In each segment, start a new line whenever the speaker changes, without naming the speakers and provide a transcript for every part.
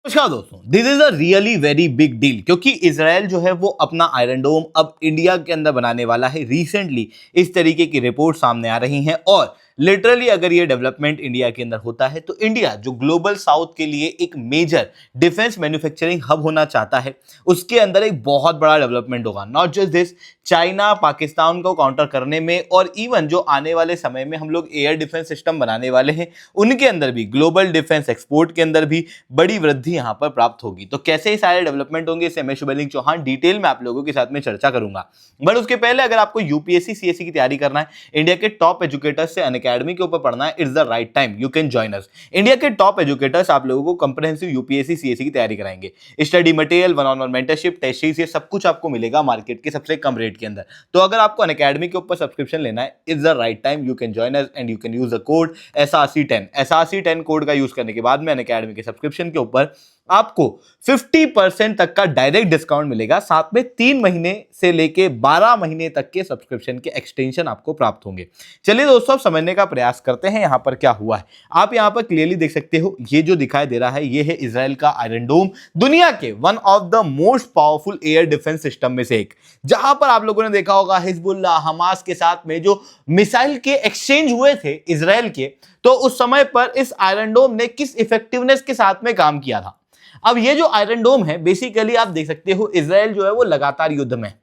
नमस्कार दोस्तों, this is a really very big deal क्योंकि इसराइल जो है वो अपना आयरन डोम अब इंडिया के अंदर बनाने वाला है। रिसेंटली इस तरीके की रिपोर्ट सामने आ रही हैं और लिटरली अगर ये डेवलपमेंट इंडिया के अंदर होता है तो इंडिया जो ग्लोबल साउथ के लिए एक मेजर डिफेंस मैन्युफैक्चरिंग हब होना चाहता है, उसके अंदर एक बहुत बड़ा डेवलपमेंट होगा। Not just this, China Pakistan को काउंटर करने में और इवन जो आने वाले समय में हम लोग एयर डिफेंस सिस्टम बनाने वाले हैं उनके अंदर भी ग्लोबल डिफेंस एक्सपोर्ट के अंदर भी बड़ी वृद्धि यहां पर प्राप्त होगी। तो कैसे ही सारे डेवलपमेंट होंगे, इससे मैं शुभलिंग चौहान डिटेल में आप लोगों के साथ में चर्चा करूंगा। बट उसके पहले अगर आपको यूपीएससी सीएससी की तैयारी करना है, इंडिया के टॉप एजुकेटर्स से अनअकैडमी के ऊपर पढ़ना है, it's the right time, you can join us. India के टॉप एजुकेटर्स आप लोगों को कंप्रिहेंसिव यूपीएससी सीएससी की तैयारी कराएंगे। Study material, one on one mentorship, test series, ये सब कुछ आपको मिलेगा मार्केट के सबसे कम रेट के अंदर। तो अगर आपको अनअकैडमी के ऊपर सब्सक्रिप्शन लेना है, it's the right time, you can join us and you can use the code SRC10। SRC10 code का यूज करने के बाद में अनअकैडमी के सब्सक्रिप्शन के ऊपर आपको 50% तक का डायरेक्ट डिस्काउंट मिलेगा। साथ में 3 महीने से लेके 12 महीने तक के सब्सक्रिप्शन के एक्सटेंशन आपको प्राप्त होंगे। चलिए दोस्तों, अब समझने का प्रयास करते हैं यहां पर क्या हुआ है। आप यहां पर क्लियरली देख सकते हो, ये जो दिखाई दे रहा है ये है इजराइल का आयरन डोम, दुनिया के one of the most powerful air defence system में से एक, जहां पर आप लोगों ने देखा होगा हिजबुल्लाह हमास के साथ में जो मिसाइल के एक्सचेंज हुए थे इजराइल के, तो उस समय पर इस आयरन डोम ने किस इफेक्टिवनेस के साथ में काम किया था। अब ये जो आयरन डोम है, बेसिकली आप देख सकते हो इजराइल जो है वो लगातार युद्ध में,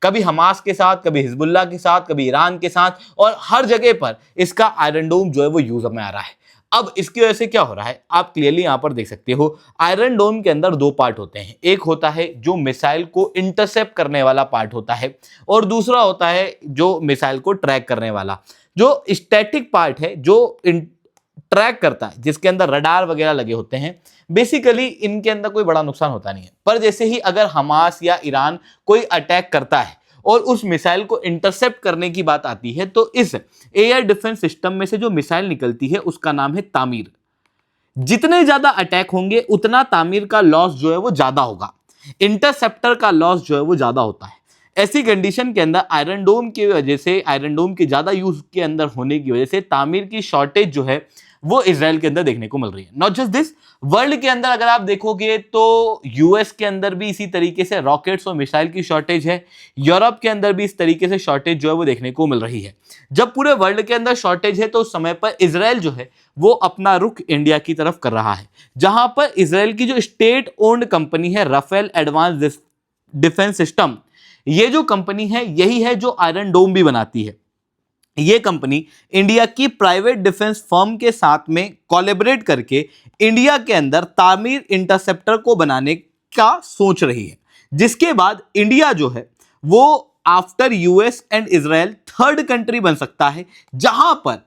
कभी हमास के साथ, कभी हिजबुल्लाह के साथ, कभी ईरान के साथ, और हर जगह पर इसका आयरन डोम जो है वो यूज में आ रहा है। अब इसकी वजह से क्या हो रहा है, आप क्लियरली यहां पर देख सकते हो, आयरन डोम के अंदर 2 पार्ट होते हैं। एक होता है जो मिसाइल को इंटरसेप्ट करने वाला पार्ट होता है, और दूसरा होता है जो मिसाइल को ट्रैक करने वाला, जो स्टैटिक पार्ट है, जो ट्रैक करता है, जिसके अंदर रडार वगैरह लगे होते हैं। बेसिकली इनके अंदर कोई बड़ा नुकसान होता नहीं है, पर जैसे ही अगर हमास या ईरान कोई अटैक करता है और उस मिसाइल को इंटरसेप्ट करने की बात आती है, तो इस एयर डिफेंस सिस्टम में से जो मिसाइल निकलती है उसका नाम है तामीर। जितने ज्यादा अटैक होंगे उतना तामीर का लॉस जो है वो ज्यादा होगा, इंटरसेप्टर का लॉस जो है वो ज्यादा होता है। ऐसी कंडीशन के अंदर आयरन डोम की वजह से, आयरन डोम के ज्यादा यूज के अंदर होने की वजह से तामीर की शॉर्टेज जो है वो इजराइल के अंदर देखने को मिल रही है। नॉट जस्ट दिस, वर्ल्ड के अंदर अगर आप देखोगे तो यूएस के अंदर भी इसी तरीके से रॉकेट्स और मिसाइल की शॉर्टेज है। यूरोप के अंदर भी इस तरीके से शॉर्टेज जो है वो देखने को मिल रही है। जब पूरे वर्ल्ड के अंदर शॉर्टेज है तो उस समय पर इजराइल जो है वो अपना रुख इंडिया की तरफ कर रहा है, जहां पर इजराइल की जो स्टेट ओन्ड कंपनी है राफेल एडवांस डिफेंस सिस्टम, ये जो कंपनी है यही है जो आयरन डोम भी बनाती है। ये कंपनी इंडिया की प्राइवेट डिफेंस फर्म के साथ में कोलैबोरेट करके इंडिया के अंदर तामीर इंटरसेप्टर को बनाने का सोच रही है, जिसके बाद इंडिया जो है वो after US and Israel third country बन सकता है, जहां पर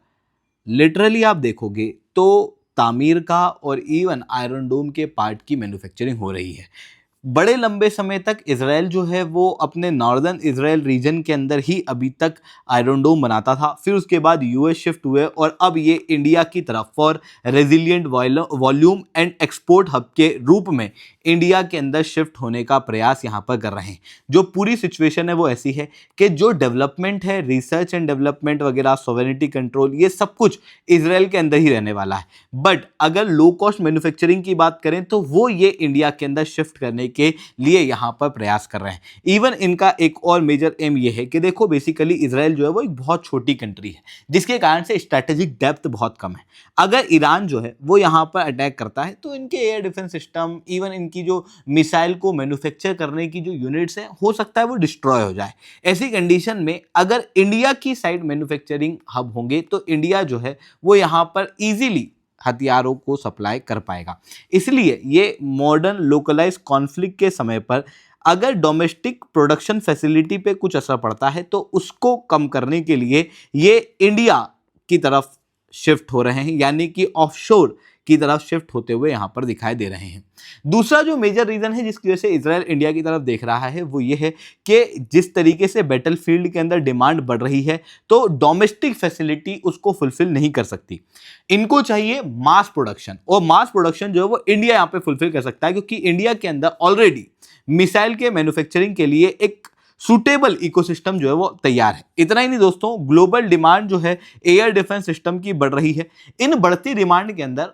लिटरली आप देखोगे तो तामीर का और इवन आयरन डोम के पार्ट की मैन्युफैक्चरिंग हो रही है। बड़े लंबे समय तक इजराइल जो है वो अपने नॉर्दर्न इजराइल रीजन के अंदर ही अभी तक आयरन डोम बनाता था, फिर उसके बाद यूएस शिफ्ट हुए और अब ये इंडिया की तरफ for resilient volume and export hub के रूप में इंडिया के अंदर शिफ्ट होने का प्रयास यहाँ पर कर रहे हैं। जो पूरी सिचुएशन है वो ऐसी है कि जो डेवलपमेंट है, रिसर्च एंड डेवलपमेंट वगैरह, सॉवरेनिटी कंट्रोल, ये सब कुछ इजराइल के अंदर ही रहने वाला है। बट अगर लो कॉस्ट मैन्युफैक्चरिंग की बात करें तो वो ये इंडिया के अंदर शिफ्ट करने के लिए यहां पर प्रयास कर रहे हैं। इवन इनका एक और मेजर एम ये है कि देखो बेसिकली इजराइल जो है वो एक बहुत छोटी कंट्री है, जिसके कारण से स्ट्रेटेजिक डेप्थ बहुत कम है। अगर ईरान जो है वो यहां पर अटैक करता है तो इनके एयर डिफेंस सिस्टम, इवन इनकी जो मिसाइल को मैन्युफैक्चर करने की जो यूनिट्स हैं, हो सकता है वो डिस्ट्रॉय हो जाए। ऐसी कंडीशन में अगर इंडिया की साइड मैन्युफैक्चरिंग हब होंगे तो इंडिया जो है वो यहां पर इजीली हथियारों को सप्लाई कर पाएगा। इसलिए ये मॉडर्न लोकलाइज कॉन्फ्लिक्ट के समय पर अगर डोमेस्टिक प्रोडक्शन फैसिलिटी पे कुछ असर पड़ता है तो उसको कम करने के लिए ये इंडिया की तरफ शिफ्ट हो रहे हैं, यानी कि ऑफशोर की तरफ शिफ्ट होते हुए यहां पर दिखाई दे रहे हैं। दूसरा जो मेजर रीजन है जिसकी वजह से इजराइल इंडिया की तरफ देख रहा है वो ये है कि जिस तरीके से बैटलफील्ड के अंदर डिमांड बढ़ रही है तो डोमेस्टिक फैसिलिटी उसको फुलफिल नहीं कर सकती। इनको चाहिए मास प्रोडक्शन, और मास प्रोडक्शन जो है वो इंडिया यहां पे फुलफिल कर सकता है, क्योंकि इंडिया के अंदर ऑलरेडी मिसाइल के मैन्युफैक्चरिंग के लिए एक सुटेबल इकोसिस्टम जो है वो तैयार है। इतना ही नहीं दोस्तों, ग्लोबल डिमांड जो है एयर डिफेंस सिस्टम की बढ़ रही है। इन बढ़ती डिमांड के अंदर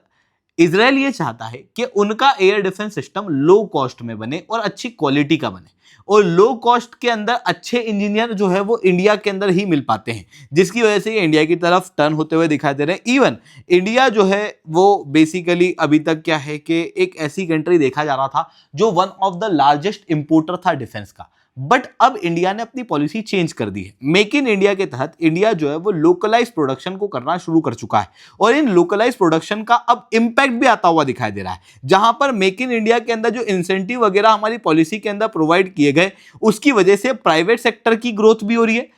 इजराइल ये चाहता है कि उनका air defence system low cost में बने और अच्छी क्वालिटी का बने, और लो कॉस्ट के अंदर अच्छे इंजीनियर जो है वो इंडिया के अंदर ही मिल पाते हैं, जिसकी वजह से ये इंडिया की तरफ टर्न होते हुए दिखाई दे रहे हैं। इवन इंडिया जो है वो बेसिकली अभी तक क्या है कि एक ऐसी कंट्री देखा जा रहा था जो one of the largest importer था डिफेंस का, बट अब इंडिया ने अपनी पॉलिसी चेंज कर दी है। मेक इन इंडिया के तहत इंडिया जो है वो लोकलाइज प्रोडक्शन को करना शुरू कर चुका है, और इन लोकलाइज प्रोडक्शन का अब इंपैक्ट भी आता हुआ दिखाई दे रहा है। जहां पर मेक इन इंडिया के अंदर जो इंसेंटिव वगैरह हमारी पॉलिसी के अंदर प्रोवाइड किए गए, उसकी वजह से प्राइवेट सेक्टर की ग्रोथ भी हो रही है,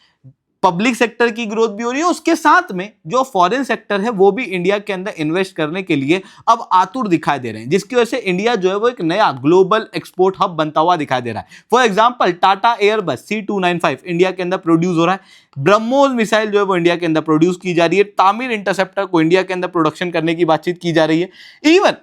पब्लिक सेक्टर की ग्रोथ भी हो रही है, उसके साथ में जो फॉरेन सेक्टर है वो भी इंडिया के अंदर इन्वेस्ट करने के लिए अब आतुर दिखाई दे रहे हैं, जिसकी वजह से इंडिया जो है वो एक नया ग्लोबल एक्सपोर्ट हब बनता हुआ दिखाई दे रहा है। For example Tata Airbus C295 India के अंदर प्रोड्यूस हो रहा है, ब्रह्मोस मिसाइल जो है वो इंडिया के अंदर प्रोड्यूस की जा रही है, तामिर इंटरसेप्टर को इंडिया के अंदर प्रोडक्शन करने की बातचीत की जा रही है। इवन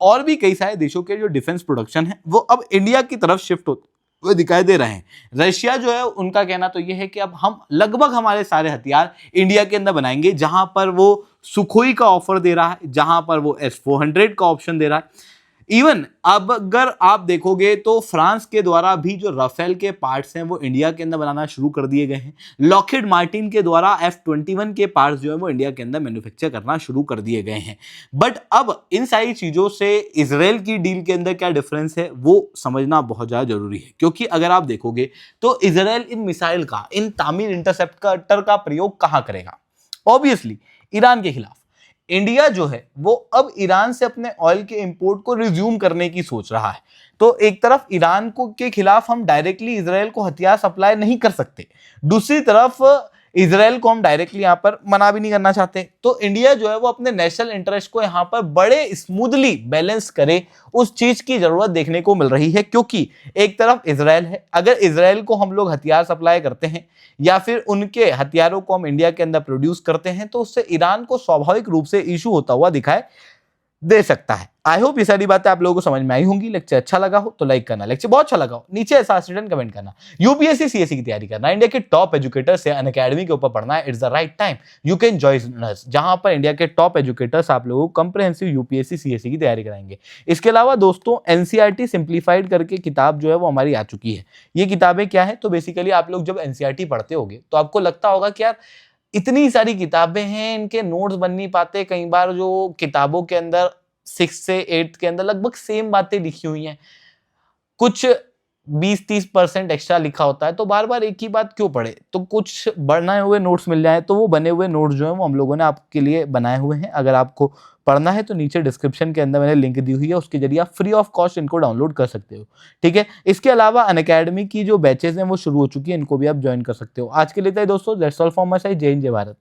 और भी कई सारे देशों के जो डिफेंस प्रोडक्शन है वो अब इंडिया की तरफ शिफ्ट होते वो दिखाई दे रहे हैं। रशिया जो है उनका कहना तो यह है कि अब हम लगभग हमारे सारे हथियार इंडिया के अंदर बनाएंगे, जहां पर वो सुखोई का ऑफर दे रहा है, जहां पर वो S-400 का ऑप्शन दे रहा है। इवन अब अगर आप देखोगे तो फ्रांस के द्वारा भी जो राफेल के पार्ट्स हैं वो इंडिया के अंदर बनाना शुरू कर दिए गए हैं। लॉकहीड मार्टिन के द्वारा F-21 के पार्ट्स जो है वो इंडिया के अंदर मैन्युफैक्चर करना शुरू कर दिए गए हैं। बट अब इन सारी चीजों से इजराइल की डील के अंदर क्या डिफरेंस है वो समझना बहुत ज्यादा जरूरी है, क्योंकि अगर आप देखोगे तो इजराइल इन मिसाइल का, इन तामिर इंटरसेप्टर का प्रयोग कहां करेगा? ऑब्वियसली ईरान के खिलाफ। इंडिया जो है वो अब ईरान से अपने ऑयल के इंपोर्ट को रिज्यूम करने की सोच रहा है। तो एक तरफ ईरान को के खिलाफ हम डायरेक्टली इजराइल को हथियार सप्लाई नहीं कर सकते, दूसरी तरफ इजराइल को हम डायरेक्टली यहां पर मना भी नहीं करना चाहते। तो इंडिया जो है वो अपने नेशनल इंटरेस्ट को यहां पर बड़े स्मूथली बैलेंस करे, उस चीज की जरूरत देखने को मिल रही है। क्योंकि एक तरफ इजराइल है, अगर इजराइल को हम लोग हथियार सप्लाई करते हैं या फिर उनके हथियारों को हम इंडिया के अंदर प्रोड्यूस करते हैं, तो उससे ईरान को स्वाभाविक रूप से इशू होता हुआ दिखाई दे सकता है। आई होप ये सारी बातें आप लोगों को समझ में आई होंगी। लेक्चर अच्छा लगा हो तो लाइक करना, लेक्चर बहुत अच्छा लगा हो नीचे ऐसा रिटर्न कमेंट करना। यूपीएससी सीएससी की तैयारी करना, इंडिया के टॉप एजुकेटर से अनअकैडमी के ऊपर पढ़ना है, it's the right time, you can join अस, जहां पर इंडिया के टॉप एजुकेटर्स आप लोगों को कंप्रिहेंसिव यूपीएससी सीएससी की तैयारी कराएंगे। इसके अलावा दोस्तों एनसीईआरटी सिंप्लीफाइड करके किताब जो है वो हमारी आ चुकी है। ये किताबें क्या है? तो बेसिकली आप लोग जब एनसीईआरटी पढ़ते होगे तो आपको लगता होगा कि यार इतनी सारी किताबें हैं, इनके नोट्स बन नहीं पाते। कई बार जो किताबों के अंदर 6 से 8 के अंदर लगभग सेम बातें लिखी हुई हैं, कुछ 20-30% एक्स्ट्रा लिखा होता है, तो बार बार एक ही बात क्यों पढ़े? तो कुछ बनाए हुए नोट्स मिल जाए, तो वो बने हुए नोट्स जो है वो हम लोगों ने आपके लिए बनाए हुए हैं। अगर आपको पढ़ना है तो नीचे डिस्क्रिप्शन के अंदर मैंने लिंक दी हुई है, उसके जरिए आप फ्री ऑफ कॉस्ट इनको डाउनलोड कर सकते हो। ठीक है, इसके अलावा अनअकैडमी की जो बैचेस हैं वो शुरू हो चुकी है, इनको भी आप ज्वाइन कर सकते हो। आज के लिए तो दोस्तों that's all from my side. जय हिंद, जय भारत।